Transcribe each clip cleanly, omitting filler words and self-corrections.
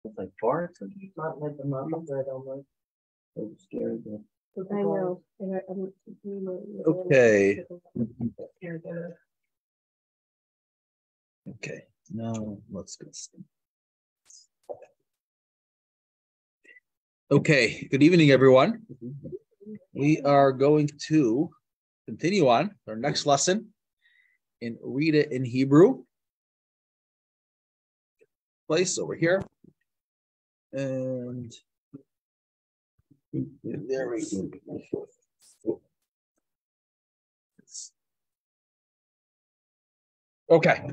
It's like farts, and it's not like the numbers that I don't like. So scary. I know. Okay. Okay. Now let's go. Okay. Good evening, everyone. We are going to continue on our next lesson and read it in Hebrew. Place over here. And there we go. Okay.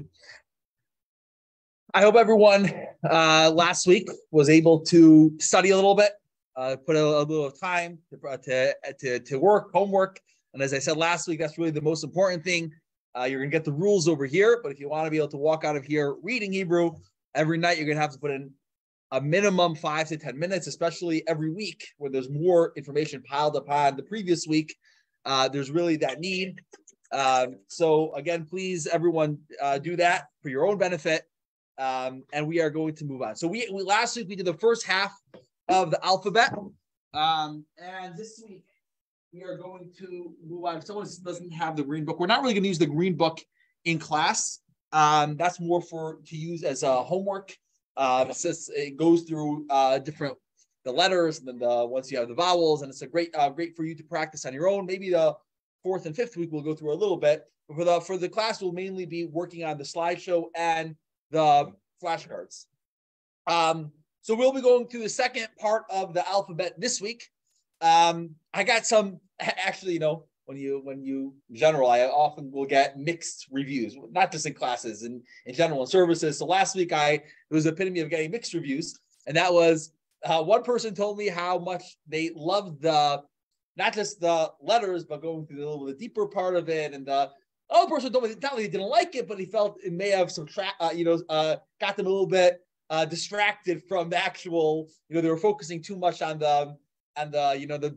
I hope everyone last week was able to study a little bit, put a little time to work, homework. And as I said last week, that's really the most important thing. You're going to get the rules over here, but if you want to be able to walk out of here reading Hebrew every night, you're going to have to put in a minimum 5 to 10 minutes, especially every week where there's more information piled upon the previous week. There's really that need. So again, please, everyone, do that for your own benefit. And we are going to move on. So we last week we did the first half of the alphabet. And this week we are going to move on. If someone doesn't have the green book, we're not really going to use the green book in class. That's more to use as a homework. It goes through the letters, and then once you have the vowels, and it's a great for you to practice on your own. Maybe the 4th and 5th week we'll go through a little bit, but for the class we'll mainly be working on the slideshow and the flashcards. So we'll be going through the second part of the alphabet this week. I got some actually, when you in general, I often will get mixed reviews, not just in classes, in general in services. So last week it was the epitome of getting mixed reviews, and that was one person told me how much they loved not just the letters, but going through the deeper part of it. And the other person told me not only he didn't like it, but he felt it may have got them a little bit distracted from the actual, they were focusing too much on the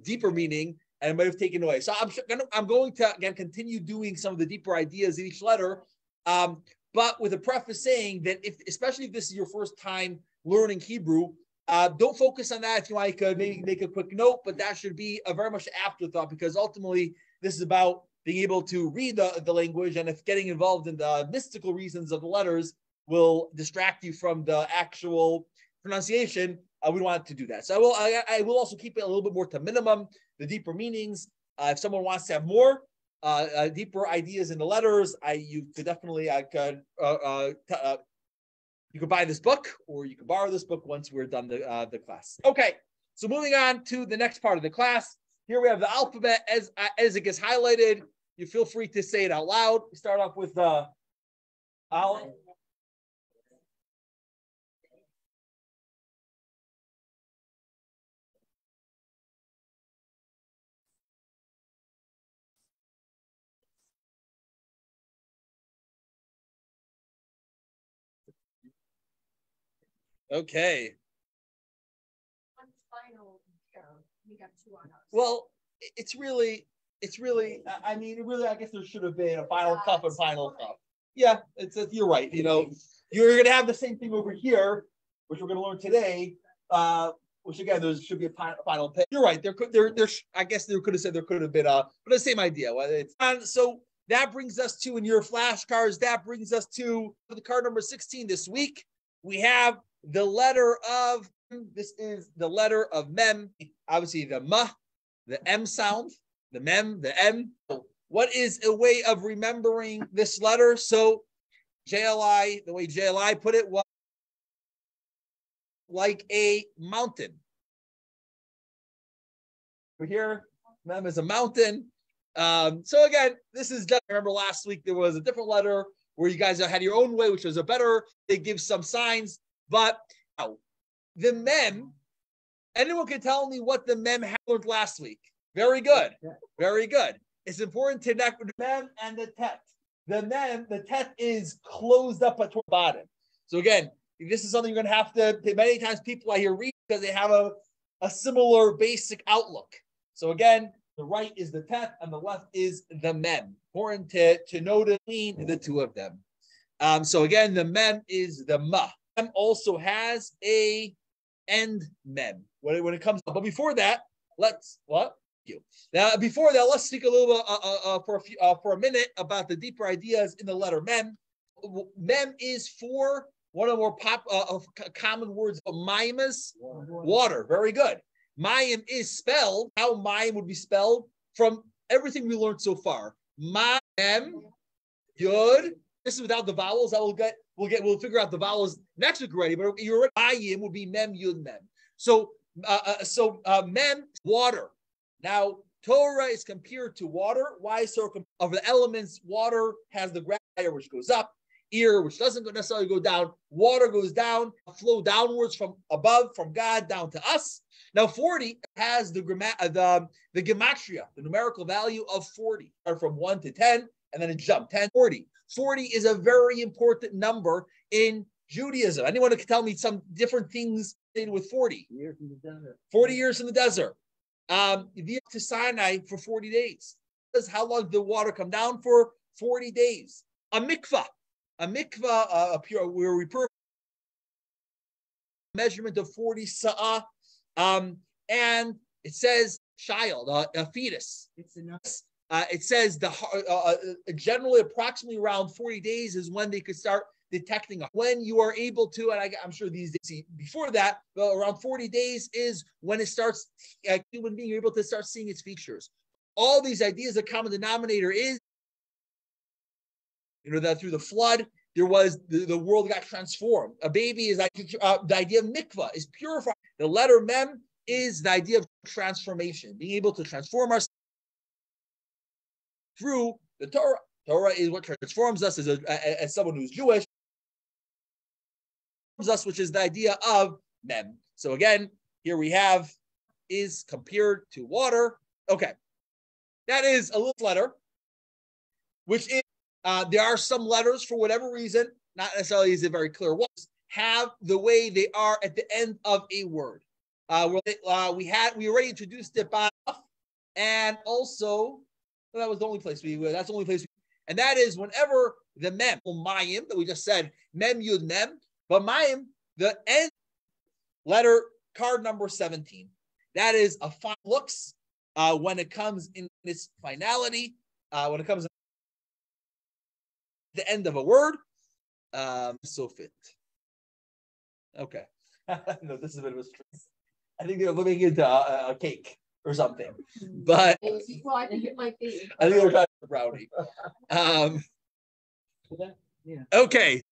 deeper meaning, and it might have taken away. So I'm going to again continue doing some of the deeper ideas in each letter, but with a preface saying that especially if this is your first time learning Hebrew, don't focus on that. If you want, you could maybe make a quick note, but that should be a very much afterthought, because ultimately this is about being able to read the language, and if getting involved in the mystical reasons of the letters will distract you from the actual pronunciation, we want to do that. So I will also keep it a little bit more to minimum, the deeper meanings. If someone wants to have more deeper ideas in the letters, you could definitely you could buy this book, or you could borrow this book once we're done the class. Okay, so moving on to the next part of the class. Here we have the alphabet as it gets highlighted. You feel free to say it out loud. We start off with the Aleph. Okay. Well, it's really, I guess there should have been a final cup and final cup. Yeah, you're right. You're going to have the same thing over here, which we're going to learn today, which again, there should be a final pick. You're right. I guess there could have been but the same idea. So that brings us to, in your flashcards, that brings us to the card number 16 this week. We have the letter of, this is the letter of Mem, obviously the Ma, the M sound, the Mem, the M. What is a way of remembering this letter? So JLI, the way JLI put it, was like a mountain. Over here, Mem is a mountain. So again, this is just, I remember last week there was a different letter where you guys had your own way, which was a better, they give some signs, but the Mem, anyone can tell me what the Mem had learned last week? Very good. Very good. It's important to connect with the Mem and the Tet. The Mem, the Tet is closed up at the bottom. So again, this is something you're going to have to, many times people I hear read because they have a similar basic outlook. So again, the right is the Tet and the left is the Mem. Important to note between the two of them. So again, the Mem is the Ma. Mem also has a and mem when it comes. But before that, let's what? You. Now, before that, let's speak a little for a minute about the deeper ideas in the letter mem. Mem is for one of the more common words of mayim is water. Very good. Mayim is spelled how mayim would be spelled from everything we learned so far. Mem, yud. This is without the vowels. We'll figure out the vowels next week already. But you're mayim would be mem yud mem. So mem water. Now, Torah is compared to water. Why so? Of the elements, water has the ground which goes up, ear which doesn't necessarily go down. Water goes down, flow downwards from above, from God down to us. Now, 40 has the gematria, the numerical value of 40, from 1 to 10, and then it jumped 10, 40. 40 is a very important number in Judaism. Anyone can tell me some different things with 40? Years in the desert. 40 years in the desert. To Sinai for 40 days. That's how long did the water come down for? 40 days. A mikvah, pure, where we measurement of 40 sa'ah, and it says child, a fetus. It's enough. It says generally approximately around 40 days is when they could start detecting when you are able to, and I'm sure these days before that, around 40 days is when it starts, human being able to start seeing its features. All these ideas, the common denominator is, that through the flood, there was the world got transformed. A baby is the idea of mikvah is purified. The letter mem is the idea of transformation, being able to transform ourselves through the Torah. Torah is what transforms us as someone who's Jewish. Us, which is the idea of mem. So again, here we have is compared to water. Okay, that is a little letter, which is there are some letters for whatever reason, not necessarily is it very clear what, have the way they are at the end of a word. We already introduced it by, and also that was the only place that's the only place. And that is whenever the mem, mayim, that we just said, mem yud mem, but mayim, the end letter, card number 17. That is a fine looks when it comes in its finality, when it comes to the end of a word. So fit. Okay. No, this is a bit of a stress. I think they're moving into a cake or something. But well, I think it might be. I think they're trying to brownie. Okay.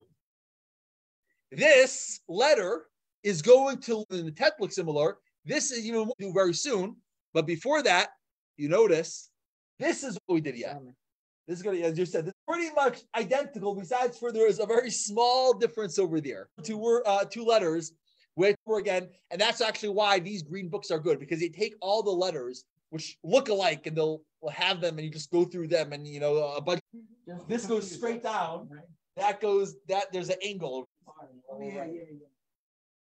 This letter is going to, in the text look similar. This is we'll do very soon. But before that, you notice this is what we did yet. This is going to, as you said, this is pretty much identical. Besides, for there is a very small difference over there. Two letters, which were again, and that's actually why these green books are good, because they take all the letters which look alike and they'll have them, and you just go through them, and a bunch. This goes straight down. That goes that there's an angle.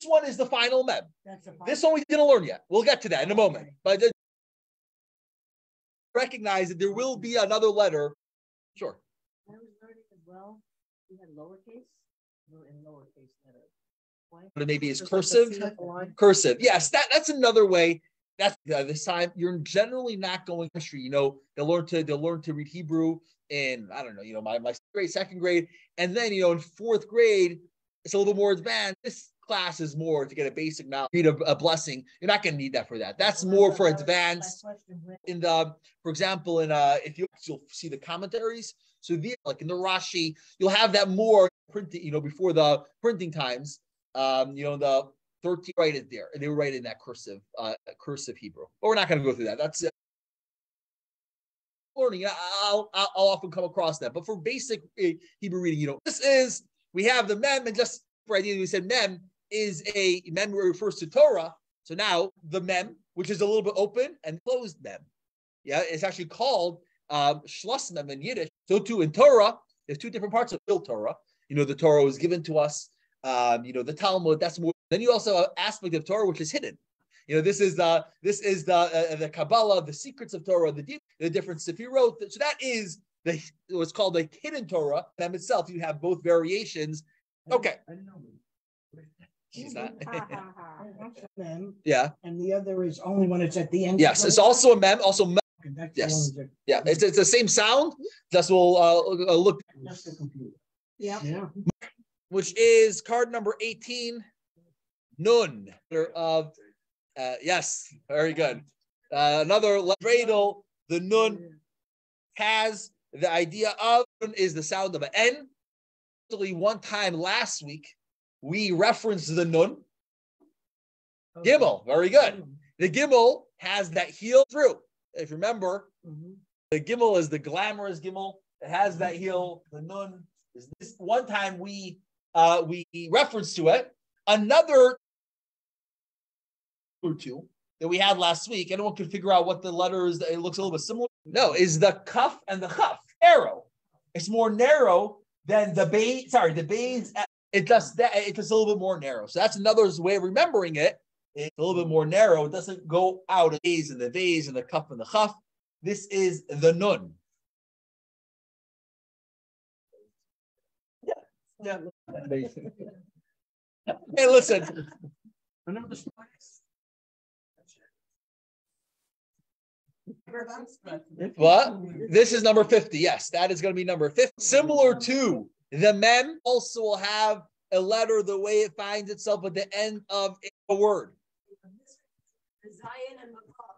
This one is the final mem. This one we didn't learn yet. We'll get to that in a moment. But recognize that there will be another letter. Sure. I was learning as well. We had lowercase. We're in lowercase letters. But maybe it's cursive. Cursive. Yes, that's another way. That's this time you're generally not going history. They'll learn to read Hebrew in my grade, second grade, and then in fourth grade it's a little more advanced. This class is more to get a basic knowledge, read a blessing. You're not going to need that for that. That's more for advanced. For example, if you'll see the commentaries. So like in the Rashi, you'll have that more printing. Before the printing times. The 13 write it there, and they were writing that cursive Hebrew. But we're not going to go through that. That's learning. I'll often come across that. But for basic Hebrew reading, we have the mem, and just for idea, we said mem is a mem refers to Torah. So now the mem, which is a little bit open and closed mem, it's actually called Schloss mem in Yiddish. So too in Torah, there's two different parts of the Torah. The Torah was given to us. The Talmud. That's more. Then you also have an aspect of Torah which is hidden. This is the Kabbalah, the secrets of Torah, the different Sefirot. So that is what's called the hidden Torah. Them itself, you have both variations. Okay. She's not. Mem, Yeah. and the other is only when it's at the end. Yes. It's also a mem. Also, Okay, that's the yes. only yeah. It's the same sound. Just we'll look, That's the computer. Yeah. Yeah. which is card number 18. Nun. Of yes, very good. Another dreidel. The nun has the idea of is the sound of an N. Actually, one time last week, we referenced the nun. Gimel, very good. The Gimel has that heel through. If you remember, the Gimel is the glamorous Gimel. It has that heel. The nun is this. One time we referenced to it. Another or two that we had last week. Anyone could figure out what the letters, it looks a little bit similar. No, is the kaf and the chaf narrow. It's more narrow than the base. Sorry, the base. It does that. It's a little bit more narrow. So that's another way of remembering it. It's a little bit more narrow. It doesn't go out of the vase and the vase and the kaf and the chaf. This is the nun. Yeah. Hey, listen. What? This is number 50. Yes, that is going to be number 50. Similar to the mem, also will have a letter the way it finds itself at the end of a word.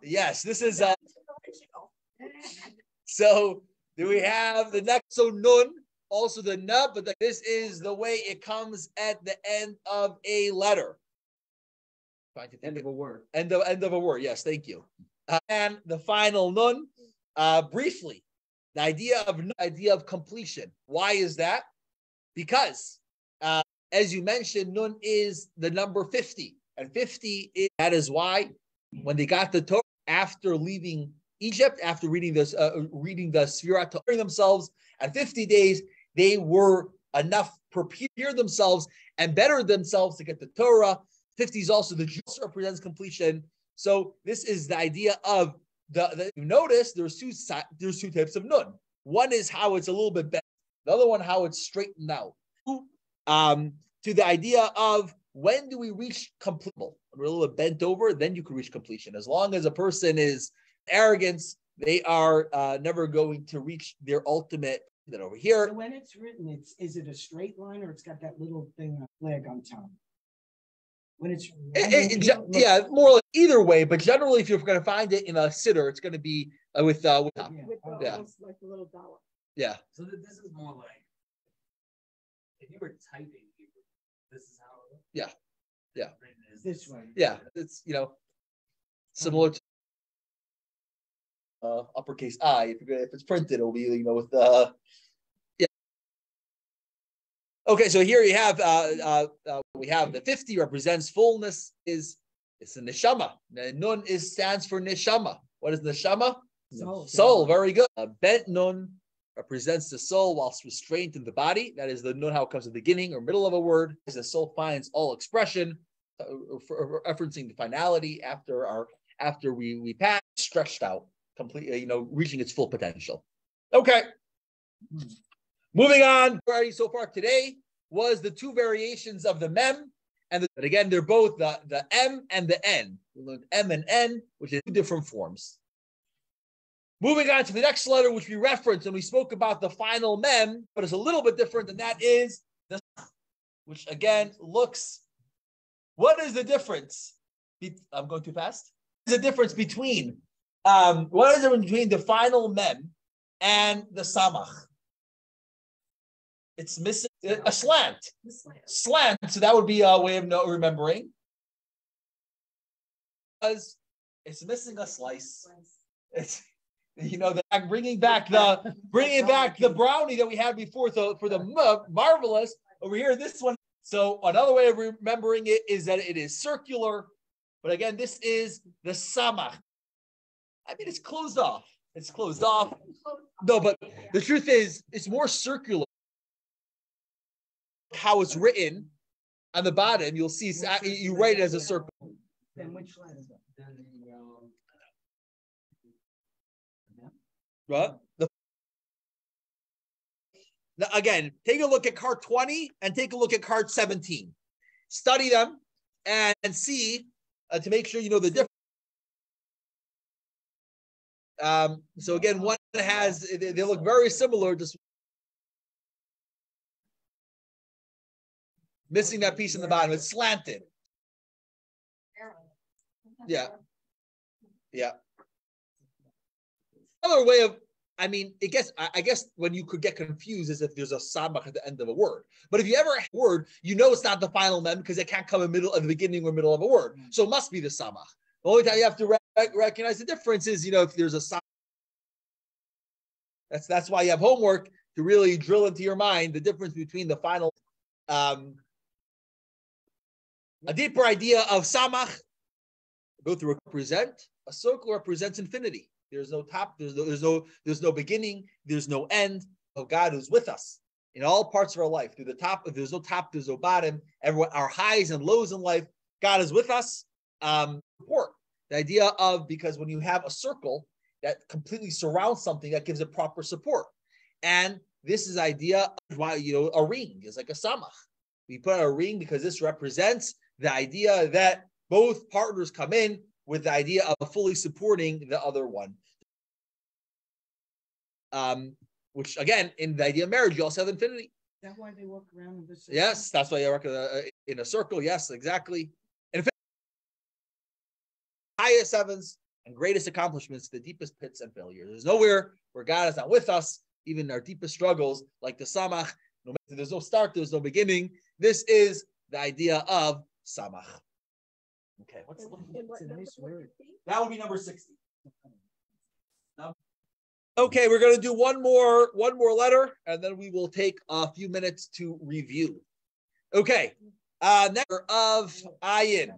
Yes, this is. So do we have the next? So nun, also the na, but this is the way it comes at the end of a letter. End of a word. End of a word. Yes, thank you. And the final nun, briefly, the idea of completion. Why is that? Because, as you mentioned, nun is the number 50, and 50 that is why when they got the Torah after leaving Egypt, after reading the Sfirat to themselves, at 50 days they were enough prepared themselves and bettered themselves to get the Torah. 50 is also the Jews represents completion. So this is the idea of the you notice there's two types of nun. One is how it's a little bit better. The other one, how it's straightened out. To the idea of when do we reach completion? We're a little bit bent over, then you can reach completion. As long as a person is arrogance, they are never going to reach their ultimate. That over here. So when it's written, is it a straight line or it's got that little thing, flag on top? When it's yeah, more like either way, but generally, if you're going to find it in a sitter, it's going to be with Like a little dollar. Yeah. So this is more like if you were typing, this is how it looks. Yeah. this way. Yeah, it's similar to uppercase I. If it's printed, it'll be with yeah. Okay, so here you have we have the 50 represents fullness. It's a neshama. Nun stands for neshama. What is neshama? Soul. Very good. Bent nun represents the soul whilst restrained in the body. That is the nun, how it comes at the beginning or middle of a word. As the soul finds all expression, referencing the finality after we pass, stretched out, completely, reaching its full potential. Okay. Moving on. Already so far today was the two variations of the mem, but again, they're both the M and the N. We learned M and N, which is two different forms. Moving on to the next letter, which we referenced, and we spoke about the final mem, but it's a little bit different, and that is the, which again looks. What is the difference? I'm going too fast. What is the difference between the final mem and the samach? It's missing a slant. Slant. So that would be a way of remembering. Because it's missing a slice. It's bringing back the brownie that we had before. So for the marvelous over here, this one. So another way of remembering it is that it is circular. But again, this is the samach. I mean, it's closed off. It's closed off. No, but the truth is, it's more circular. How it's written on the bottom, you'll see you write it as a circle. Then which slide is that? Right? Now, again, take a look at card 20 and take a look at card 17. Study them and see to make sure you know the difference. So again, one has, they look very similar, just missing that piece in the bottom. It's slanted. Yeah. Yeah. Another way of, I mean, I guess when you could get confused is if there's a samach at the end of a word. But if you ever have a word, you know it's not the final mem because it can't come in the beginning or middle of a word. So it must be the samach. The only time you have to recognize the difference is, you know, if there's a samach. That's why you have homework to really drill into your mind the difference between the final. A deeper idea of samach. Go through represent. A circle represents infinity. There's no top. There's no beginning. There's no end of God who's with us in all parts of our life. Through the top, if there's no top, there's no bottom. Everyone, our highs and lows in life, God is with us. Support the idea of, because when you have a circle that completely surrounds something, that gives it proper support. And this is idea of why, you know, a ring is like a samach. We put out a ring because this represents the idea that both partners come in with the idea of fully supporting the other one. Which again, in the idea of marriage, you also have infinity. Is that why they walk around in this? Yes, that's why you work in a circle. Yes, exactly. And highest heavens and greatest accomplishments, the deepest pits and failures. There's nowhere where God is not with us, even in our deepest struggles, like the samach. No matter, there's no start, there's no beginning. This is the idea of samach. Okay, what's It's a nice word. that would be number 60. Okay, we're going to do one more letter, and then we will take a few minutes to review. Okay, next of ayin.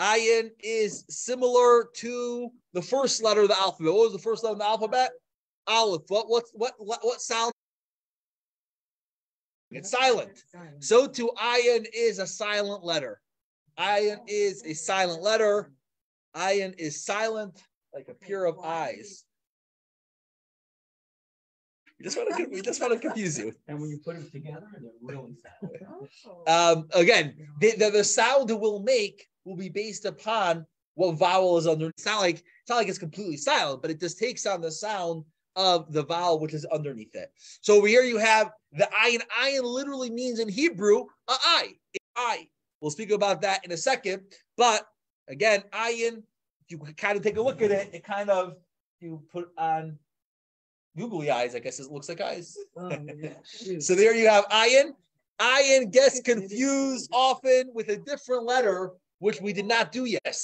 Ayin is similar to the first letter of the alphabet. What was the first letter of the alphabet? Aleph. What sound? It's silent. So too, ayin is a silent letter. Ayin is a silent letter. Ayin is silent, like a pair of eyes. We just want to confuse you. And when you put them together, they're really silent. Again, the sound it will make will be based upon what vowel is underneath. It's not like it's completely silent, but it just takes on the sound of the vowel which is underneath it. So over here you have the ayin. Ayin literally means in Hebrew a eye. Eye. We'll speak about that in a second. But again, ayin, if you kind of take a look at it, it kind of, you put on googly eyes, I guess it looks like eyes. Oh, yeah. So there you have ayin. Ayin gets confused often with a different letter, which we did not do yet.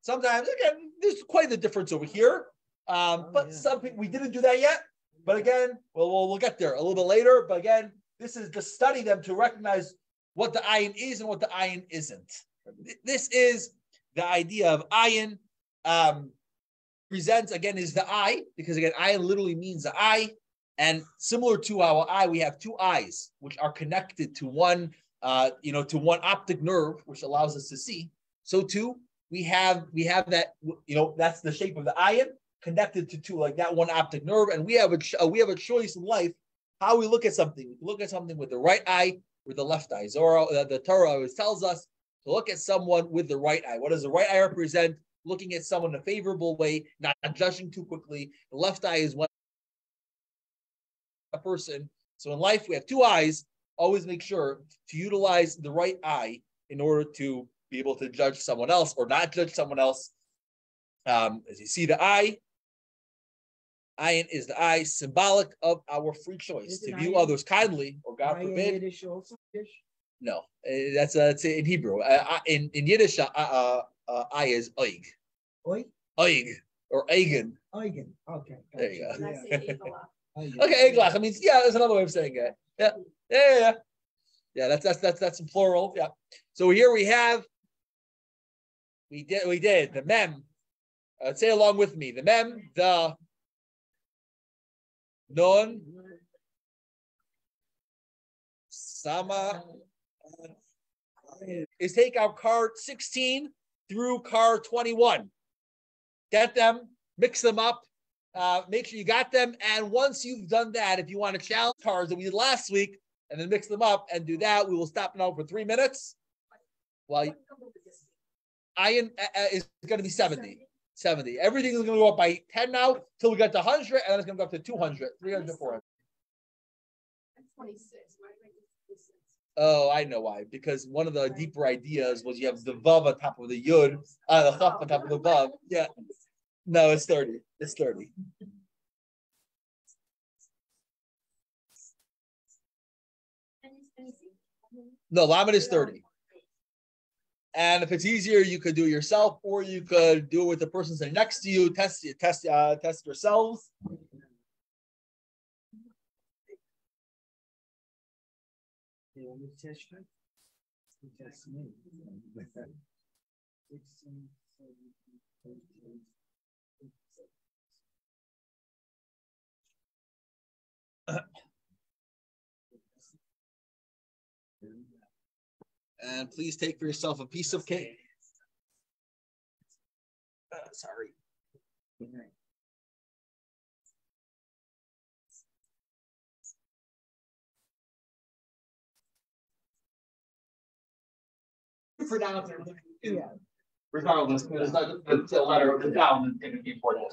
Sometimes, again, there's quite a difference over here. But some people, we didn't do that yet. But again, we'll get there a little bit later. But again, this is to study them to recognize what the ayin is and what the ayin isn't. This is the idea of ayin. Presents, again, is the eye, because again, ayin literally means the eye. And similar to our eye, we have two eyes, which are connected to one, to one optic nerve, which allows us to see. So too, we have that, that's the shape of the ayin, connected to two, like that one optic nerve. And we have a choice in life how we look at something. We can look at something with the right eye or the left eye. Zohar, the Torah always tells us to look at someone with the right eye. What does the right eye represent? Looking at someone in a favorable way, not judging too quickly. The left eye is one person. So in life, we have two eyes. Always make sure to utilize the right eye in order to be able to judge someone else or not judge someone else. As you see, the eye, ayin is the eye, symbolic of our free choice to view others kindly, or God forbid. Yiddish also? No, that's in Hebrew. In Yiddish, eye is oig. Oig? Oig or eigen. Eigen. Okay. There you go. And I say Egelach. Okay, eglach. I mean, yeah, there's another way of saying it. Yeah. That's in plural. Yeah. So here we did the mem. Say along with me. The mem, the nun, sama, is take out card 16 through card 21. Get them, mix them up, make sure you got them. And once you've done that, if you want to challenge cards that we did last week and then mix them up and do that, we will stop now for 3 minutes. Ayin is going to be 70. 70. Everything is going to go up by 10 now till we get to 100, and then it's going to go up to 200, 300, 400. 26. Oh, I know why. Because one of the deeper ideas was you have the vav on top of the yud, the chaf on top of the vav. Yeah. No, it's 30. It's 30. No, lamed is 30. And if it's easier, you could do it yourself, or you could do it with the person sitting next to you. Test yourselves. You want me to test you? You test me. 16, 17, 18. And please take for yourself a piece of cake. Sorry. For now, yeah. Regardless, because the letter of the down is going to be important.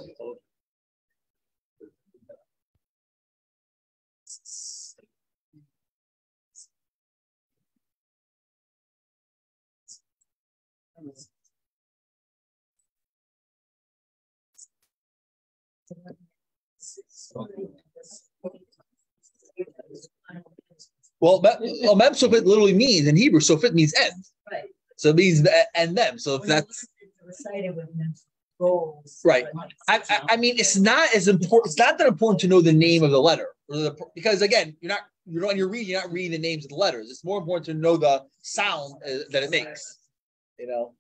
Well, mem sofit literally means in Hebrew, sofit means end. Right. So it means and them. So if that's Recited with goals. right. I mean, it's not as important. It's not that important to know the name of the letter, because again, you're not reading the names of the letters. It's more important to know the sound that it makes. You know.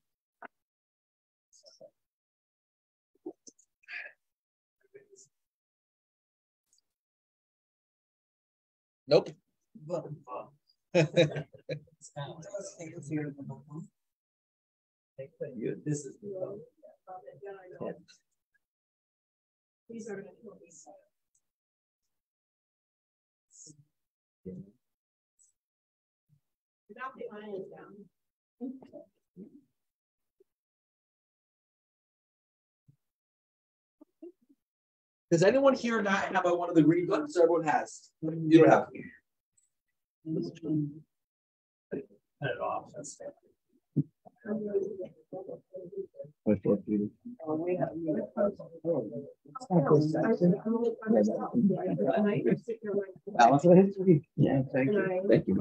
Nope. This is These are without the iron down. Does anyone here not have one of the green buttons? Everyone has. You don't have. Cut it off. That's fair. Yeah, thank you. Thank you.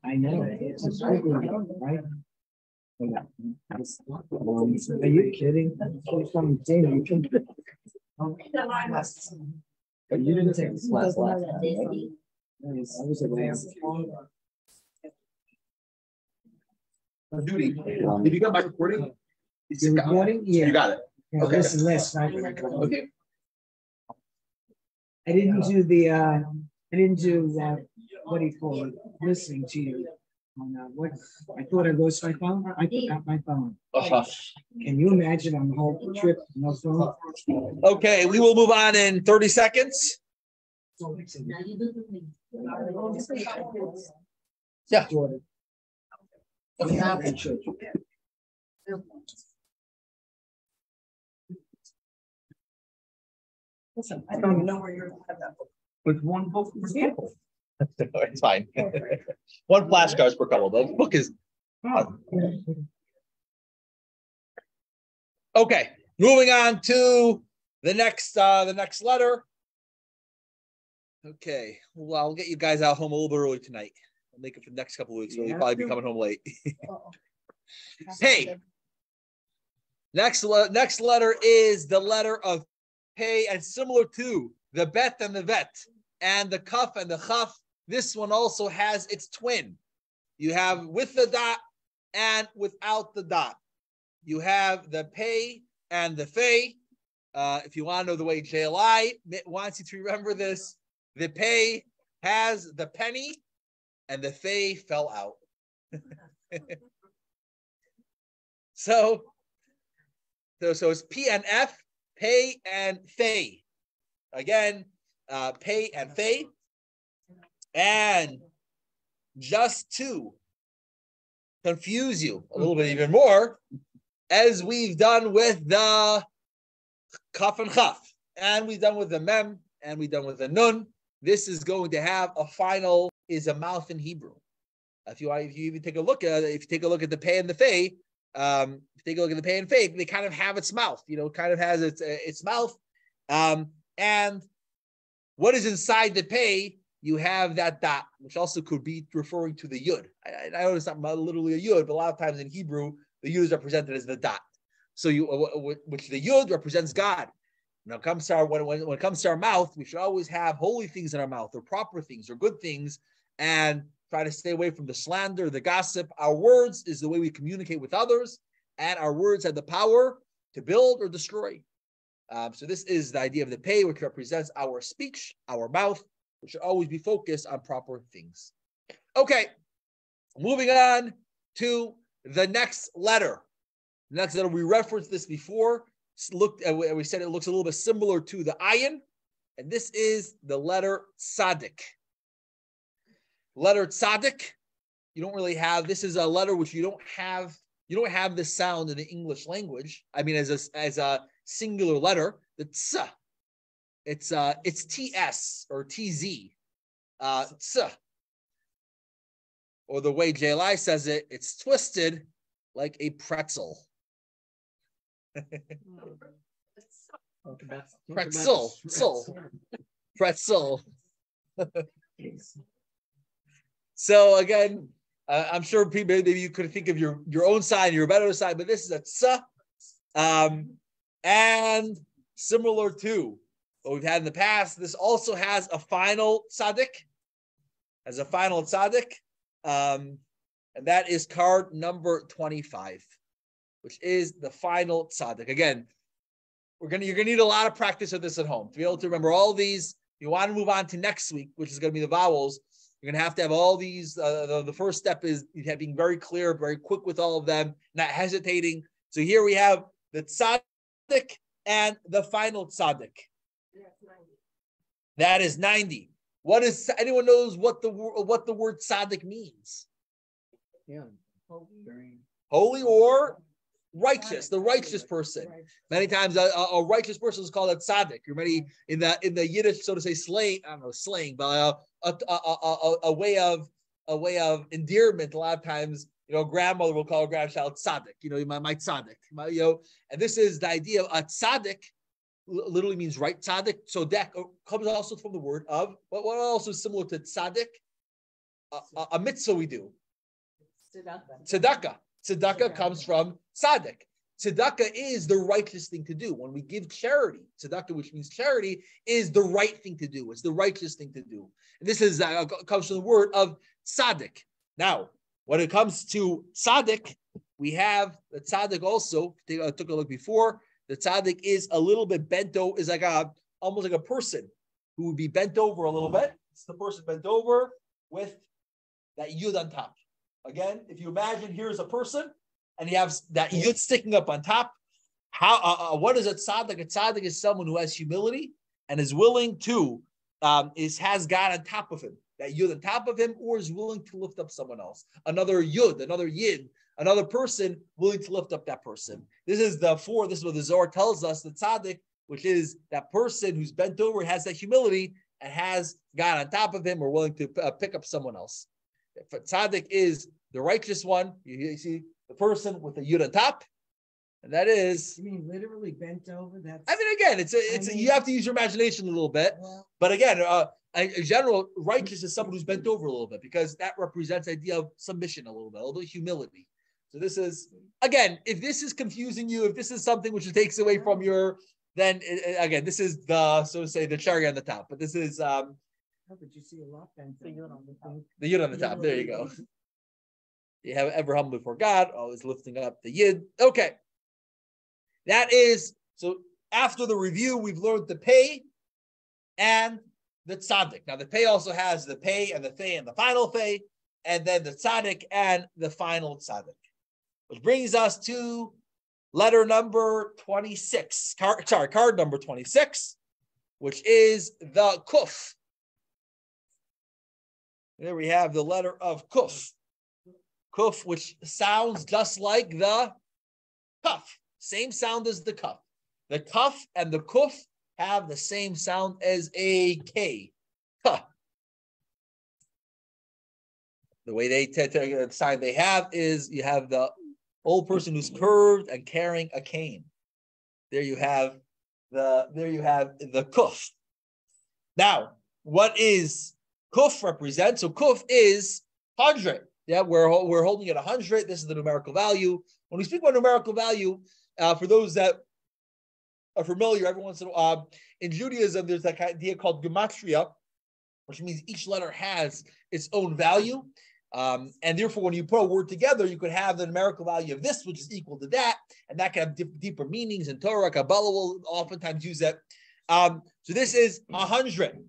I know it's a struggle, right? Are you kidding? But you didn't take this last time. I was away. Duty. Did you got my recording? You're recording? Yeah. You got it. Yeah, Okay. This is last night. Okay. I didn't do the, what do you call it? Listening to you. On, what, I thought I lost my phone. I forgot my phone. Can you imagine on the whole trip, no phone? Okay, we will move on in 30 seconds. Yeah. Listen, I don't even know where you're at that book. With one book per couple. It's fine. One flashcards per couple. The book is fun. Okay, moving on to the next letter. Okay, well, I'll get you guys out home a little bit early tonight. I'll make it for the next couple of weeks. You'll probably be coming home late. Hey, next letter is the letter of Pei, and similar to the bet and the vet and the kaf and the chaf, this one also has its twin. You have with the dot and without the dot. You have the Pei and the Fei. If you want to know the way JLI wants you to remember this, the Pei has the penny and the Fei fell out. So it's P and F, Pei and Fei. Again, Pei and Fei. And just to confuse you a little bit even more, as we've done with the Kaf and Chaf, and we've done with the Mem, and we've done with the Nun. This is going to have a final, is a mouth in Hebrew. If you even take a look at it, if you take a look at the Pei and the Fei, if you take a look at the Pei and Fei, they kind of have its mouth, kind of has its mouth. And what is inside the Pei? You have that dot, which also could be referring to the Yud. I know it's not literally a Yud, but a lot of times in Hebrew, the Yud is represented as the dot. So which the Yud represents God. Now, when it comes to our mouth, we should always have holy things in our mouth, or proper things, or good things, and try to stay away from the slander, the gossip. Our words is the way we communicate with others, and our words have the power to build or destroy. So this is the idea of the Pei, which represents our speech, our mouth, which should always be focused on proper things. Okay, moving on to the next letter. The next letter, we referenced this before. We said it looks a little bit similar to the ayin, and this is the letter Tzadik. Letter Tzadik, you don't really have. This is a letter which you don't have. You don't have this sound in the English language. I mean, as a singular letter, the tz. It's ts or tz, tz. Or the way JLI says it, it's twisted like a pretzel. Pretzel. So again, I'm sure people, maybe you could think of your own side, your better side, but this is a tza, and similar to what we've had in the past. This also has a final tzaddik, and that is card number 25, which is the final tzaddik. Again, you're gonna need a lot of practice of this at home to be able to remember all these. You want to move on to next week, which is going to be the vowels. You're going to have all these. The first step is being very clear, very quick with all of them, not hesitating. So here we have the tzaddik and the final tzaddik. That is 90. What is, anyone knows what the word tzaddik means? Yeah. Holy or righteous, the righteous person. Many times a righteous person is called a tzaddik. You're many in the Yiddish, so to say, slang, but a way of endearment. A lot of times, grandmother will call a grandchild tzaddik. My tzaddik. And this is the idea of a tzaddik. Literally means right. Tzaddik. So that comes also from the word of, but what also is similar to tzaddik? A mitzvah we do. Tzedakah. Tzedakah comes from tzaddik. Tzedakah is the righteous thing to do. When we give charity, tzedakah, which means charity, is the right thing to do. It's the righteous thing to do. And this is comes from the word of tzaddik. Now, when it comes to tzaddik, we have the tzaddik also. I took a look before. The tzaddik is a little bit bent over, is almost like a person who would be bent over a little bit. It's the person bent over with that yud on top. Again, if you imagine here's a person and he has that yud sticking up on top, what is a tzaddik? A tzaddik is someone who has humility and is willing to, has God on top of him, that yud on top of him, or is willing to lift up someone else. Another yud, another yid, another person willing to lift up that person. This is what the Zohar tells us, the tzaddik, which is that person who's bent over, has that humility, and has God on top of him, or willing to pick up someone else. If a tzaddik is the righteous one, you see the person with the yud on top, and that is. You mean literally bent over? Again, you have to use your imagination a little bit, but again, in general, righteous is someone who's bent over a little bit, because that represents the idea of submission a little bit of humility. So this is, again, if this is confusing you, if this is something which takes away from then again, this is so to say, the cherry on the top. But this is. But you see a lot bent. The yud on the top. There you go. You have ever humble before God, always lifting up the yid. Okay. That is, so after the review, we've learned the pei and the tzaddik. Now the pei also has the pei and the fei and the final fei, and then the tzaddik and the final tzaddik. Which brings us to letter number 26, card number 26, which is the kuf. There we have the letter of kuf. Kuf, which sounds just like the kaf. Same sound as the kaf. The kaf and the kuf have the same sound as a K. Ka. The way the sign they have is you have the old person who's curved and carrying a cane. There you have the kuf. Now, what is kuf represent? So kuf is 100. Yeah, we're holding it 100. This is the numerical value. When we speak about numerical value, for those that are familiar, every once in a while, in Judaism, there's that idea called gematria, which means each letter has its own value. And therefore, when you put a word together, you could have the numerical value of this, which is equal to that, and that can have deeper meanings. And Torah, Kabbalah will oftentimes use that. So this is 100.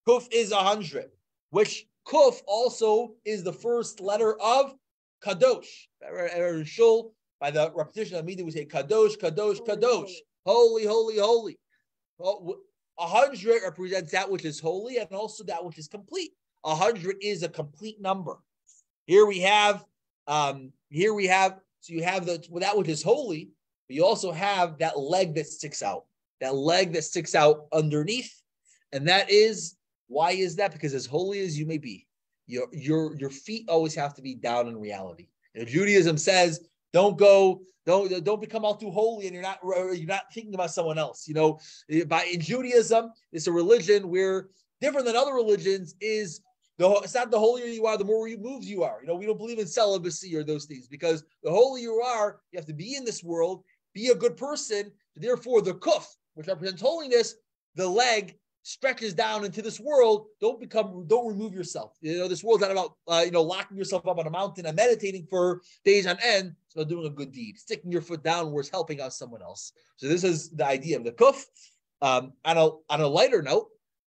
Kuf is 100, which Kuf also is the first letter of Kadosh. Shul, by the repetition of the meaning, we say Kadosh, Kadosh, Kadosh. Holy, holy, holy. 100 represents that which is holy and also that which is complete. 100 is a complete number. Here we have, so you have that which is holy, but you also have that leg that sticks out. That leg that sticks out underneath. And that is, why is that? Because as holy as you may be, your feet always have to be down in reality. Judaism says, don't become all too holy and you're not thinking about someone else. In Judaism, it's a religion where different than other religions is it's not the holier you are, the more removed you are. We don't believe in celibacy or those things, because the holier you are, you have to be in this world, be a good person. Therefore, the kuf, which represents holiness, the leg stretches down into this world. Don't remove yourself. This world's not about locking yourself up on a mountain and meditating for days on end. It's about doing a good deed, sticking your foot downwards, helping out someone else. So this is the idea of the kuf. On a lighter note,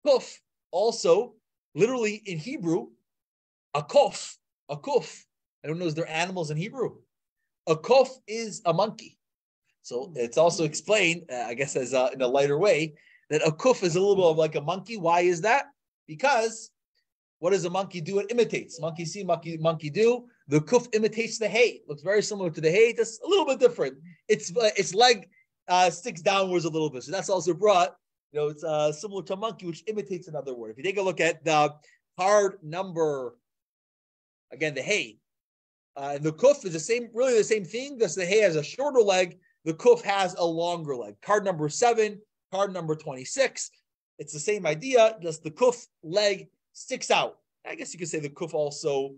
kuf also literally in Hebrew, a kuf. I don't know, is there animals in Hebrew? A kuf is a monkey. So it's also explained, I guess, as in a lighter way, that a kuf is a little bit of like a monkey. Why is that? Because what does a monkey do? It imitates. Monkey see, monkey do. The kuf imitates the hay. Looks very similar to the hay, just a little bit different. Its leg sticks downwards a little bit. So that's also brought, it's similar to a monkey, which imitates another word. If you take a look at the card number, again, the hay, and the kuf is really the same thing. Just the hay has a shorter leg. The kuf has a longer leg. Card number 7, card number 26. It's the same idea, just the kuf leg sticks out. I guess you could say the kuf also,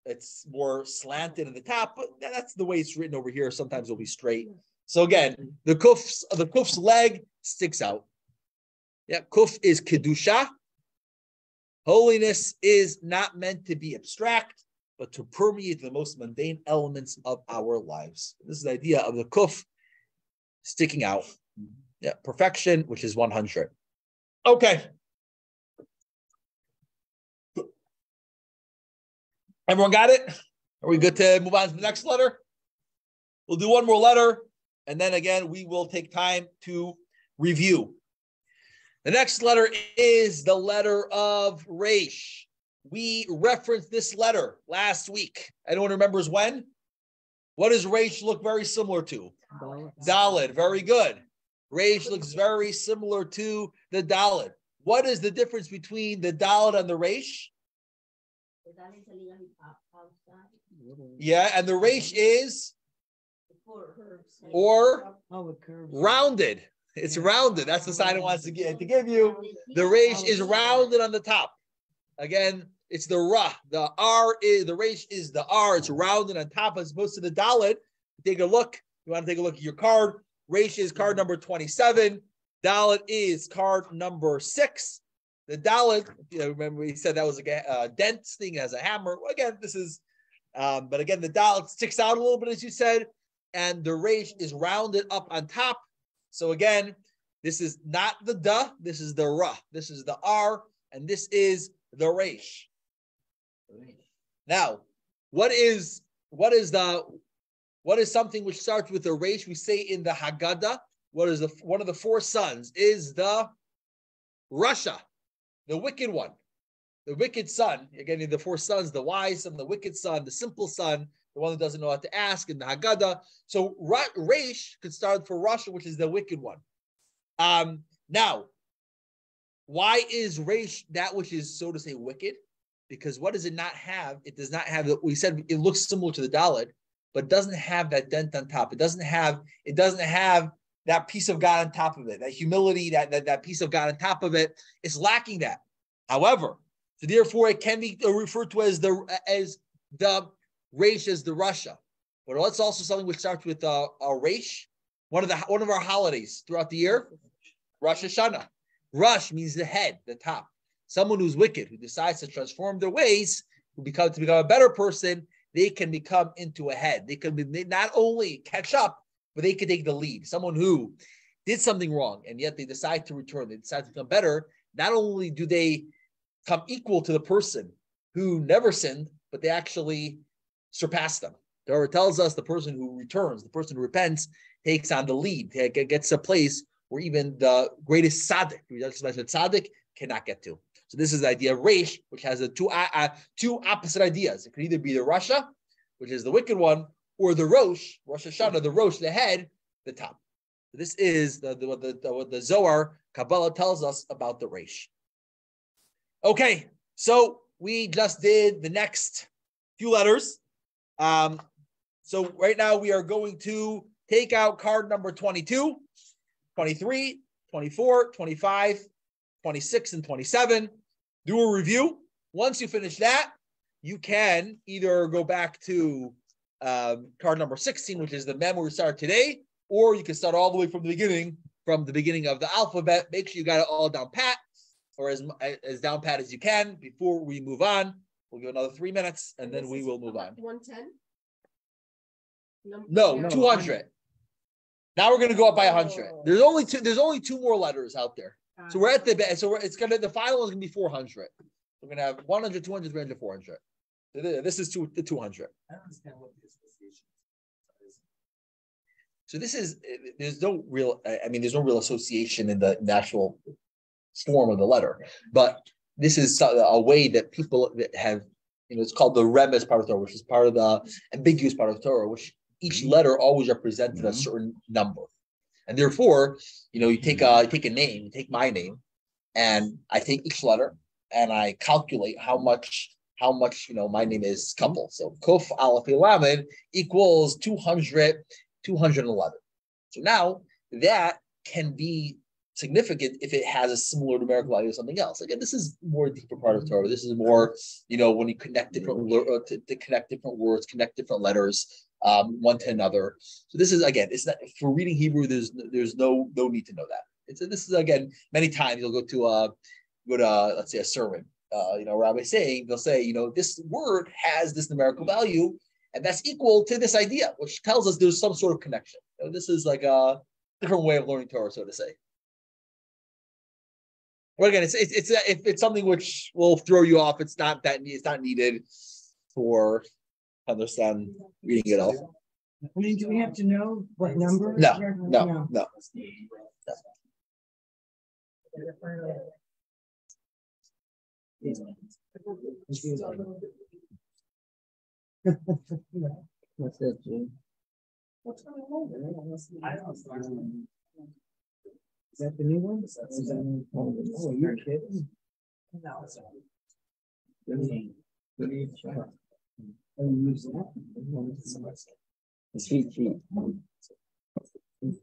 it's more slanted in the top, but that's the way it's written over here. Sometimes it'll be straight. So again, the kuf's leg sticks out. Yeah, kuf is kedusha. Holiness is not meant to be abstract, but to permeate the most mundane elements of our lives. This is the idea of the kuf sticking out. Yeah, perfection, which is 100. Okay. Everyone got it? Are we good to move on to the next letter? We'll do one more letter, and then again, we will take time to review. The next letter is the letter of Resh. We referenced this letter last week. Anyone remembers when? What does Resh look very similar to? Daled. Very good. Resh looks very similar to the Daled. What is the difference between the Daled and the Resh? Yeah, and the Resh is rounded. It's rounded. That's the sign it wants to give you. The Resh is rounded on the top. Again, it's the Ra. The R is the Resh is the R. It's rounded on top as opposed to the Daled. Take a look. You want to take a look at your card. Resh is card number 27. Daled is card number 6. The Daled, remember we said that was a dent thing as a hammer. Again, this is, but again, the Daled sticks out a little bit, as you said, and the Resh is rounded up on top. So again, this is not the da, this is the ra, this is the r, and this is the resh. Now, what is something which starts with the resh? We say in the Haggadah, one of the 4 sons is the Rasha, the wicked one, the wicked son. Again, the 4 sons, the wise son, the wicked son, the simple son, the one that doesn't know what to ask in the Haggadah. So Reish could start for Russia, which is the wicked one. Now, why is Reish that which is, so to say, wicked? Because what does it not have? It does not have, we said it looks similar to the Dalet, but it doesn't have that dent on top. It doesn't have that piece of God on top of it, that humility, that piece of God on top of it. It's lacking that. However, so therefore it can be referred to as the Reish, as the Russia. But it's also something which starts with a Reish, one of our holidays throughout the year, Rosh Hashanah. Rush means the head, the top. Someone who's wicked, who decides to transform their ways, to become a better person, they can become into a head. They can not only catch up, but they can take the lead. Someone who did something wrong, and yet they decide to return, they decide to become better. Not only do they come equal to the person who never sinned, but they actually surpass them. The Torah tells us the person who returns, the person who repents, takes on the lead, gets a place where even the greatest tzaddik cannot get to. So this is the idea of Reish, which has two opposite ideas. It could either be the Rasha, which is the wicked one, or the Rosh Hashanah, the Rosh, the head, the top. So this is what the Zohar Kabbalah tells us about the Reish. Okay, so we just did the next few letters. So right now we are going to take out card number 22, 23, 24, 25, 26, and 27. Do a review. Once you finish that, you can either go back to card number 16, which is the mem we started today, or you can start all the way from the beginning of the alphabet. Make sure you got it all down pat, or as down pat as you can before we move on. We'll give another 3 minutes, and then we will move on. 110? No, 200. Now we're going to go up by 100. There's only two more letters out there. So we're at the the final is going to be 400. We're going to have 100, 200, 300, 400. So this is the 200. I don't understand what the association is. So this is, there's no real association in the actual form of the letter, but this is a way that people that have, it's called the Remez part of Torah, which is part of the ambiguous part of Torah, which each letter always represented a certain number. And therefore, you take a name, you take my name, and I take each letter and I calculate how much my name is couple. So Kuf Aleph Lamed equals 200, 211. So now that can be significant if it has a similar numerical value to something else. Again, this is more deeper part of Torah. This is more, when you connect different to connect different words, connect different letters one to another. So this is, again, it's not for reading Hebrew. There's no need to know that. This is, again, many times you'll go to let's say a sermon. Rabbi saying, they'll say, this word has this numerical value, and that's equal to this idea, which tells us there's some sort of connection. This is like a different way of learning Torah, so to say. But again, it's something which will throw you off. It's not needed for understand reading it all. I mean, do we have to know what number? No. What's that, Jim? Is that the new one? Oh, you're kidding. It's cheat sheet. Is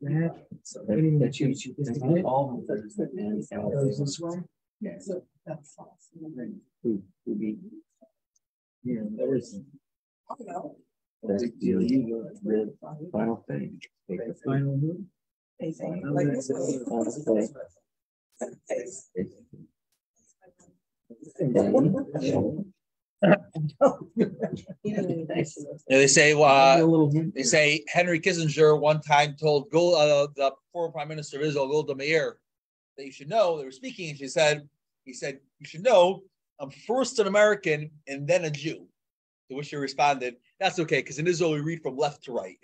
that cheat sheet? All this one? Yes. Yeah, there is. That's the final thing. The final move. They say Henry Kissinger one time told the former Prime Minister of Israel, Golda Meir, that you should know. They were speaking, and he said, you should know, I'm first an American and then a Jew. To which she responded, that's okay, because in Israel we read from left to right.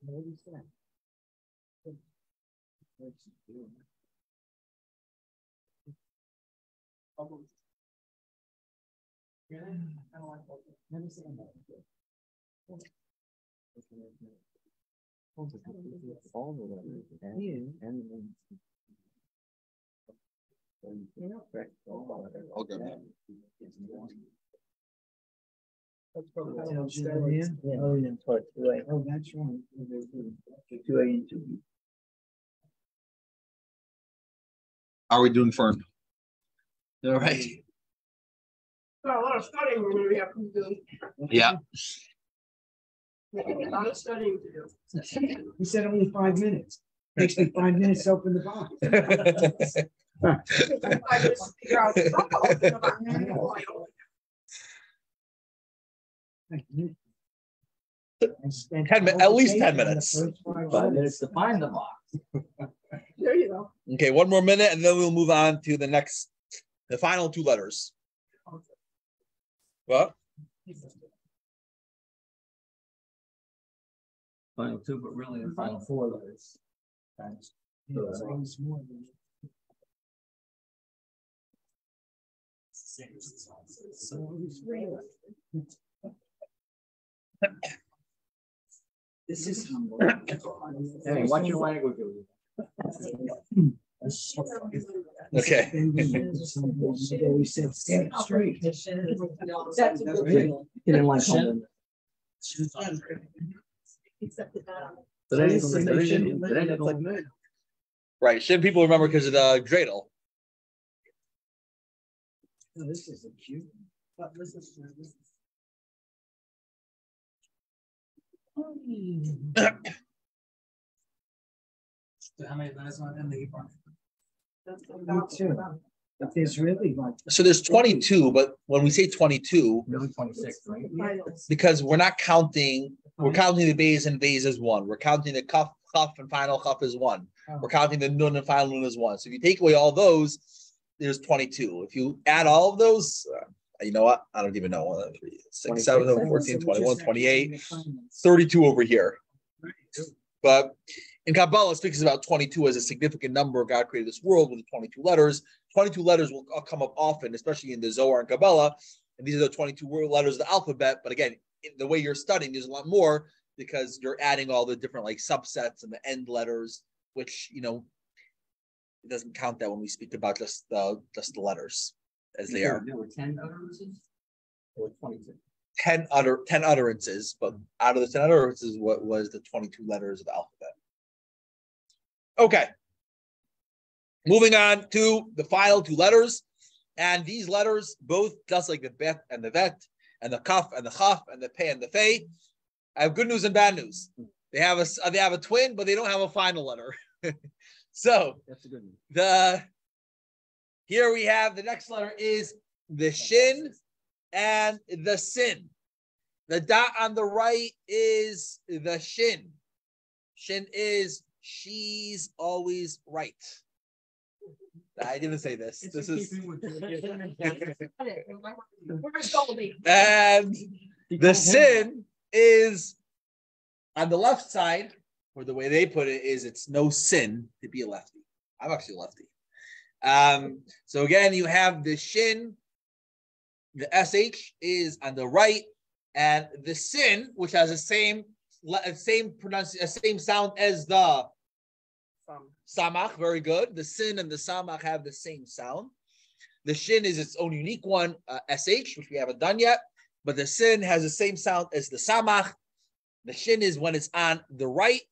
What is that? Okay. That's probably tells you the name. Oh, yeah. Oh, that's right. How are we doing, Fern? All right. Got a lot of studying we're gonna have to do. Yeah. A lot of studying to do. He said only 5 minutes. Takes me 5 minutes to open the box. I just figure out. At least 10 minutes. 5 minutes to find the box. There you go. Okay, one more minute, and then we'll move on to the final 2 letters. What? Final 2, but really the final 4 letters. Thanks. This is humble. Hey, watch your language. Okay. We said stand up straight. That's a good He didn't like Shin. Right. Shouldn't people remember because of the dreidel? Oh, this is a cute. But this is. So how many letters are in the box? Me too. But there's really like. So there's 22, but when we say 22, Really 26, right? because we're not counting, we're counting the bays and bays as 1. We're counting the kaf and final kaf as 1. We're counting the nun and final nun as 1. So if you take away all those, there's 22. If you add all of those, you know what? I don't even know. 1, 2, 3, 6, 7, 14, 21, 28, 32 over here. But in Kabbalah, it speaks about 22 as a significant number. God created this world with 22 letters. 22 letters will come up often, especially in the Zohar and Kabbalah. And these are the 22 letters of the alphabet. But again, the way you're studying, there's a lot more because you're adding all the different like subsets and the end letters, which, you know, it doesn't count that when we speak about just the letters as they are. There were 10 utterances or 22? 10 utterances, but out of the 10 utterances, what was the 22 letters of the alphabet? Okay. Moving on to the final 2 letters. And these letters, both just like the bet and the vet, and the kaf and the chaf and the pei and the fei, I have good news and bad news. They have a twin, but they don't have a final letter. So That's a good one. Here we have the next letter is the shin and the sin. The dot on the right is the shin. Shin is she's always right. I didn't say this. This is and the sin is on the left side, or the way they put it is it's no sin to be a lefty. I'm actually a lefty. So again, you have the shin, the sh is on the right, and the sin, which has the same sound as the samach. Very good. The sin and the samach have the same sound. The shin is its own unique one, sh, which we haven't done yet, but the sin has the same sound as the samach. The shin is when it's on the right,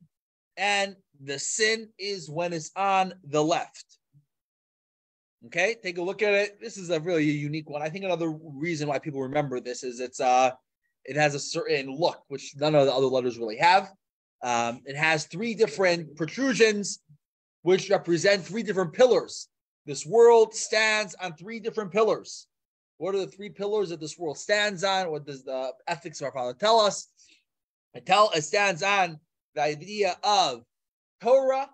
and the sin is when it's on the left. Okay, take a look at it. This is a really unique one. I think another reason why people remember this is it has a certain look, which none of the other letters really have. It has 3 different protrusions, which represent 3 different pillars. This world stands on 3 different pillars. What are the 3 pillars that this world stands on? What does the ethics of our Father tell us? It stands on the idea of Torah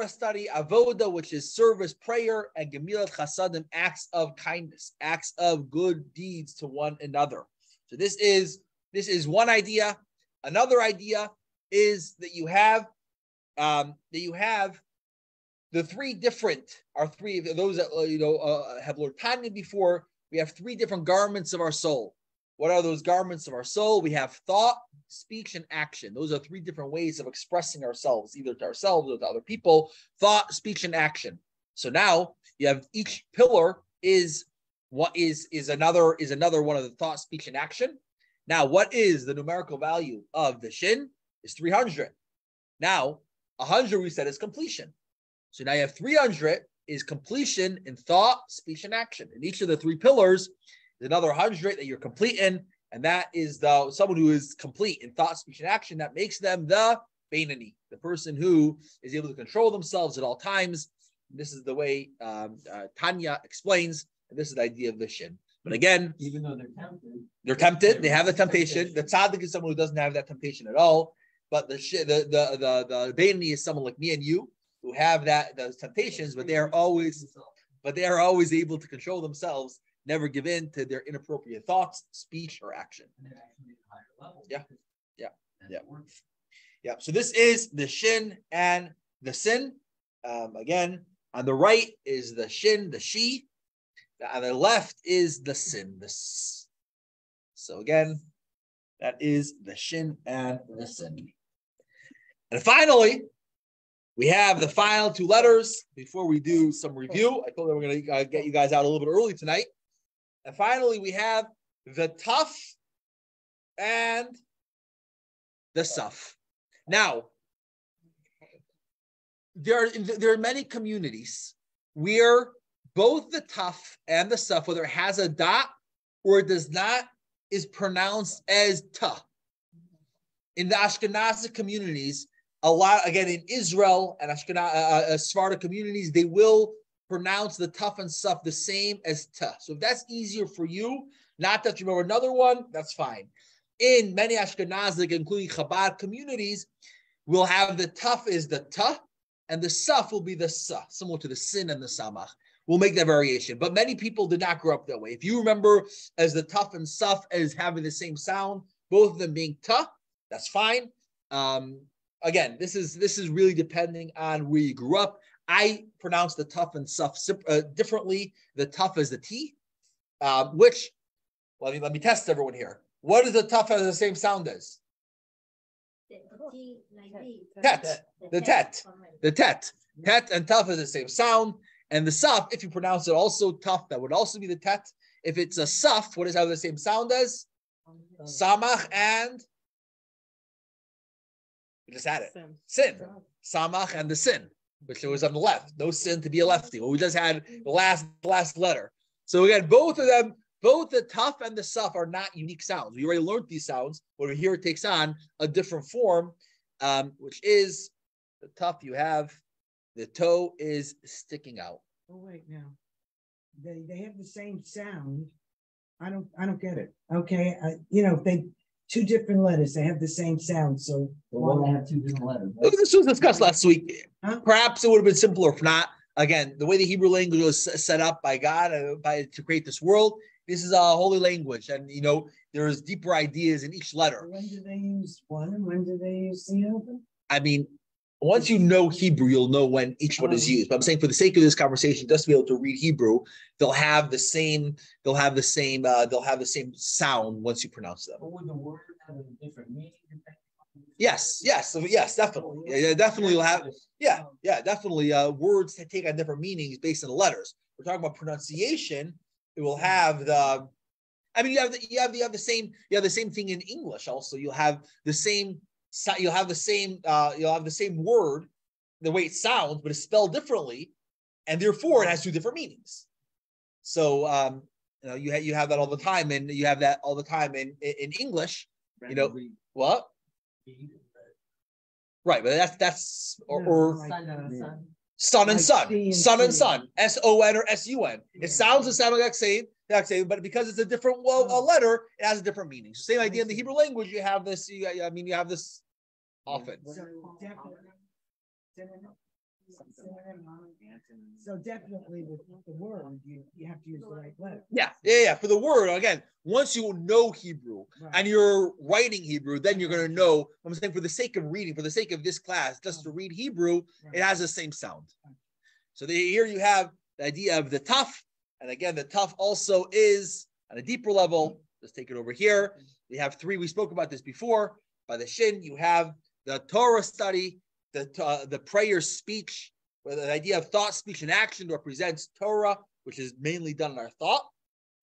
study, avoda, which is service, prayer, and gemilat chasadim, acts of kindness, acts of good deeds to one another. So this is one idea. Another idea is that you have the three different are three those that have learned Tanya before. We have three different garments of our soul. What are those garments of our soul? We have thought, speech, and action. Those are three different ways of expressing ourselves, either to ourselves or to other people. Thought, speech, and action. So now you have each pillar is another one of the thought, speech, and action. Now, what is the numerical value of the shin? Is 300. Now, 100 we said is completion. So now you have 300 is completion in thought, speech, and action. And each of the three pillars is another 100 that you're completing, and that is someone who is complete in thought, speech, and action. That makes them the Beinani, the person who is able to control themselves at all times. And this is the way Tanya explains, and this is the idea of the shin. But again, even though they're tempted, they have the temptation. The tzaddik is someone who doesn't have that temptation at all. But the Beinani is someone like me and you who have those temptations, but they are always able to control themselves, never give in to their inappropriate thoughts, speech, or action. and they're actually at a higher level. Yeah. That's Yeah. works. Yeah. So this is the shin and the sin. Again, on the right is the shin, the she. On the left is the sin, the s. So again, that is the shin and the sin. And finally, we have the final two letters before we do some review. I told them we're going to get you guys out a little bit early tonight. And finally, we have the Taf and the Saf. Now, there are many communities where both the Taf and the Saf, whether it has a dot or it does not, is pronounced as Ta. In the Ashkenazi communities, a lot, again, in Israel and Sephardic communities, they will pronounce the Taf and Saf the same as Ta. So if that's easier for you, not that you remember another one, that's fine. In many Ashkenazic, including Chabad communities, we'll have the Taf is the Ta, and the Saf will be the Sa, similar to the Sin and the Samach. We'll make that variation. But many people did not grow up that way. If you remember as the Taf and Saf as having the same sound, both of them being Ta, that's fine. Again, this is really depending on where you grew up. I pronounce the Taf and Saf differently. The Taf is the T, which, let me test everyone here. What does the Taf have the same sound as? Tet. The Tet. The Tet. Tet and Taf is the same sound. And the Saf, if you pronounce it also tough, that would also be the Tet. If it's a Saf, what does it have the same sound as? Samach and we just had it. Sin. Samach and the sin, which was on the left. No sin to be a lefty. Well, we just had the last letter. So again, both of them, both the Taf and the Saf are not unique sounds. We already learned these sounds. But here it takes on a different form, which is the Taf you have. The toe is sticking out. Oh wait, now they have the same sound. I don't get it. Okay, if they two different letters, they have the same sound. So Well, they have two different letters. Right? This was discussed last week. Huh? Perhaps it would have been simpler if not. Again, the way the Hebrew language was set up by God to create this world, this is a holy language, and there's deeper ideas in each letter. when do they use one and when do they use the other? I mean, once you know Hebrew, you'll know when each one is used. But I'm saying for the sake of this conversation, just to be able to read Hebrew, they'll have the same sound once you pronounce them. But would the word have a different meaning? Yes, definitely. Yeah, definitely will have. Yeah, definitely. Words take on different meanings based on the letters. We're talking about pronunciation. It will have the. I mean, you have the same thing in English. Also, you'll have the same word, the way it sounds, but it's spelled differently, and therefore it has two different meanings. So you have that all the time, and you have that all the time in English. What? Right, but that's son and son, son and son, S-O-N or S-U-N. It sounds the same like same, but because it's a different letter, it has a different meaning. So same idea in the Hebrew language. You have this. You have this often. So definitely with the word, you have to use the right letter. Yeah. For the word, again, once you know Hebrew and you're writing Hebrew, then you're going to know. I'm saying for the sake of reading, for the sake of this class, just to read Hebrew, it has the same sound. So here you have the idea of the tough. And again, the tough also is on a deeper level. Let's take it over here. We have three. We spoke about this before. By the shin, you have the Torah study, the prayer speech, where the idea of thought, speech, and action represents Torah, which is mainly done in our thought.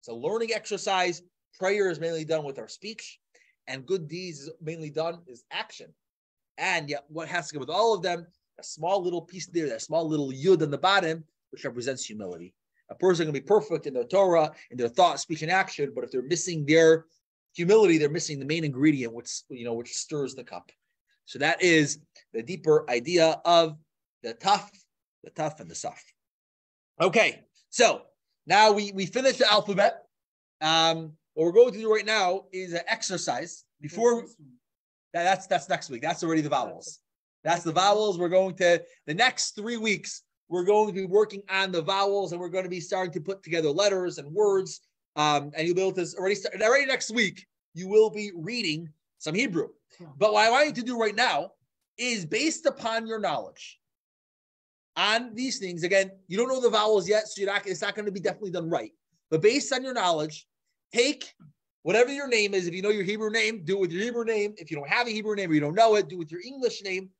It's a learning exercise. Prayer is mainly done with our speech, and good deeds is mainly done is action. And yet, what has to go with all of them? A small little piece there, that small little yud on the bottom, which represents humility. A person can be perfect in their Torah, in their thought, speech, and action, but if they're missing their humility, they're missing the main ingredient, which stirs the cup. So that is the deeper idea of the tough, and the saf. Okay, so now we finished the alphabet. What we're going to do right now is an exercise. Before that's next week. That's already the vowels. That's the vowels. We're going to the next 3 weeks. We're going to be working on the vowels, and we're going to be starting to put together letters and words. And you'll be able to already next week. You will be reading some Hebrew. But what I want you to do right now is based upon your knowledge on these things. Again, you don't know the vowels yet, so it's not going to be definitely done right. But based on your knowledge, take whatever your name is. If you know your Hebrew name, do it with your Hebrew name. If you don't have a Hebrew name or you don't know it, do it with your English name.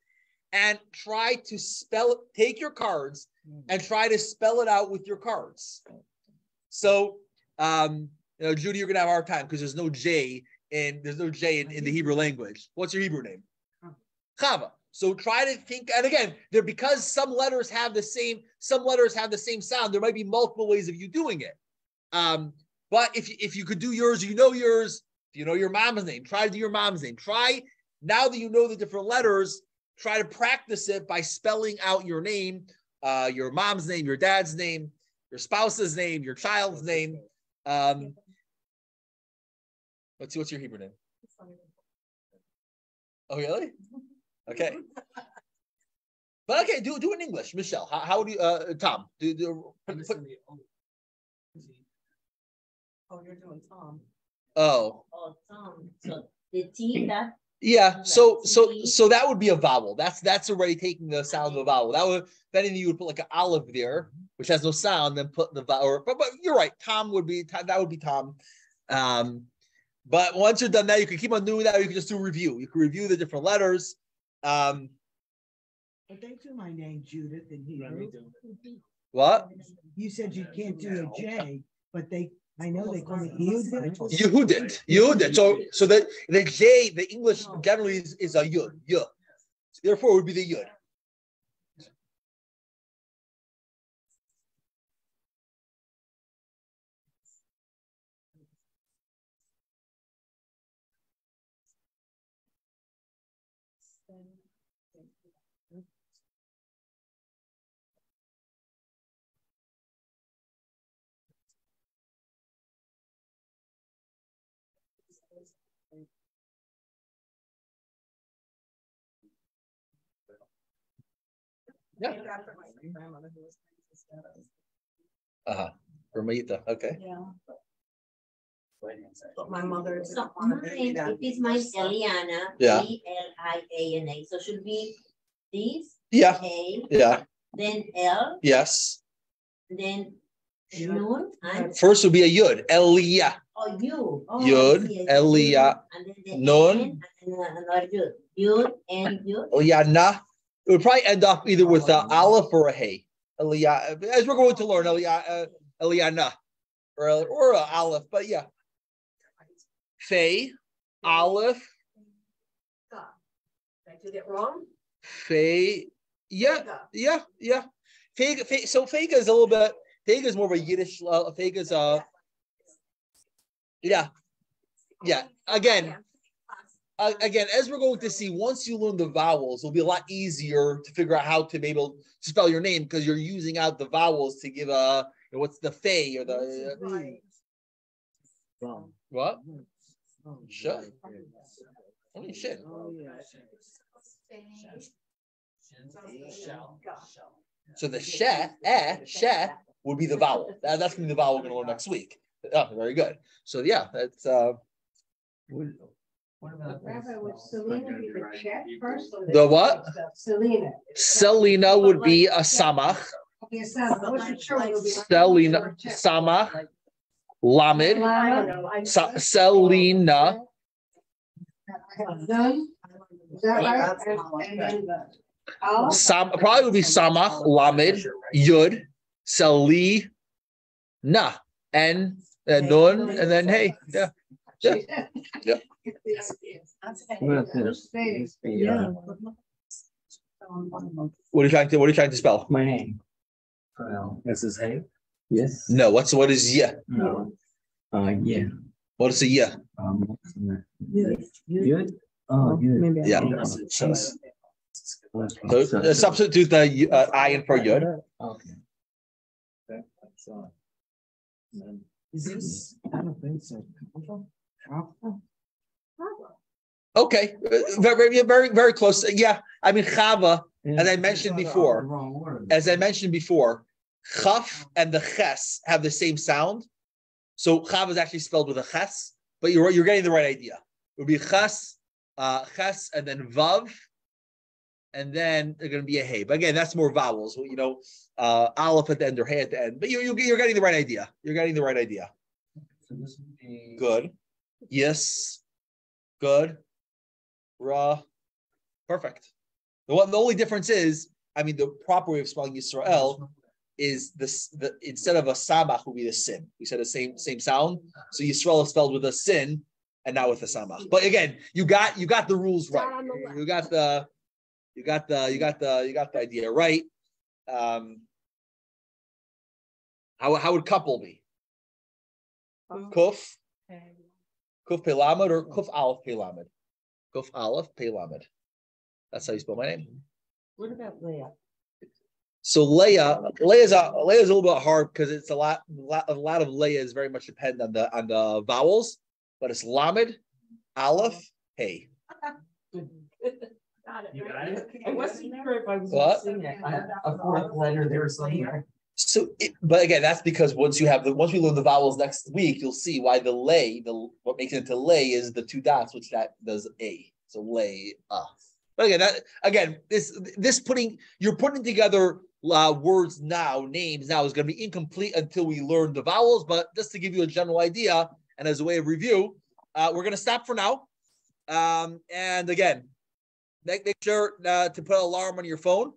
And try to spell it. Take your cards and try to spell it out with your cards. So, Judy, you're going to have a hard time because there's no J in the Hebrew language. What's your Hebrew name? Chava. So try to think, and again, because some letters have the same sound, there might be multiple ways of you doing it. But if you could do yours, if you know your mom's name, try to do your mom's name. Try, now that you know the different letters, try to practice it by spelling out your name, your mom's name, your dad's name, your spouse's name, your child's name. Let's see, what's your Hebrew name? Oh, really? Okay. But okay, do it in English. Michelle, how do you, Tom? Oh, you're doing Tom. Oh. Oh, Tom. So the T, that. Yeah, so that would be a vowel. That's already taking the sound of a vowel. Then you would put like an olive there, which has no sound, then put the vowel. But you're right, Tom would be Tom. But once you're done that, you can keep on doing that, or you can just do a review. You can review the different letters. But they do my name Judith in Hebrew. What? You said you can't do a J, but I know they call it Yehudit. Yehudit. So the J, the English generally is a Yud. Yud. Therefore, it would be the Yud. Yeah. Ramita. Okay. Yeah. My mother. So mine, it is my Eliana. Yeah. Eliana. So should be this. Yeah. A. Yeah. Then L. Yes. Then Nun. And First would be a Yud. Eliyah. oh, you. Oh, Yud. Eliyah. And then the Nun. N, and then another Yud. Yud and Yud. Eliyah. It would probably end up either with an aleph or a hey. Eliyah, as we're going to learn, Eliyah, or an aleph, but yeah. Fei, aleph. Did I do that wrong? Fei, yeah. Feiga, so Feiga is a little bit. Feiga is more of a Yiddish. Feiga is yeah. Again, as we're going to see, once you learn the vowels, it'll be a lot easier to figure out how to be able to spell your name because you're using out the vowels to give what's the Fei or the what? Shut. Holy shit. So the she would be the vowel. That's going to be the vowel we're going to learn next week. Oh, very good. So yeah, that's Rabbi, would Selena be the check first? the what? Selena. Selena would be a samach. Selina, Sama, Lamed, Selina, Is that right? And then probably would be Samach, Lamed, Yud, Selina, and Nun, and then hey, yeah. Yeah. What are you trying to spell? My name. This is hey. Yes. No, what is yeah? No. Yeah. What is a yeah? Good. Oh, good. Yeah. So substitute the ayin for yud. Okay. Is this? I don't think so. Okay, very close. Yeah, I mean Chava, as I mentioned before. Chaf and the ches have the same sound. So Chava is actually spelled with a ches, but you're getting the right idea. It would be ches, and then vav, and then they're going to be a hey. But again, that's more vowels. You know, aleph at the end or hey at the end. But you're getting the right idea. You're getting the right idea. So this would be Good. Yes. Good. Ra. Perfect. The only difference is, I mean, the proper way of spelling Yisrael is the instead of a samach would be the sin. We said the same sound. So Yisrael is spelled with a sin and not with a samach. But again, you got the rules right. You got the idea right. How would couple be? Kuf Pelamed or Kuf Aleph Pelamed? Kuf Aleph Pelamed. That's how you spell my name. What about Leah? So Leah's a little bit hard because it's a lot of Leah is very much depend on the vowels, but it's Lamed, Aleph, Hey. Got You got it? I wasn't sure if I was What? missing it. a fourth letter there somewhere. So, but again, that's because once we learn the vowels next week, you'll see why the lay, what makes it into lay is the two dots, which that does a. So lay. But again, you're putting together words now, names now is going to be incomplete until we learn the vowels. But just to give you a general idea and as a way of review, we're going to stop for now. And again, make sure to put an alarm on your phone.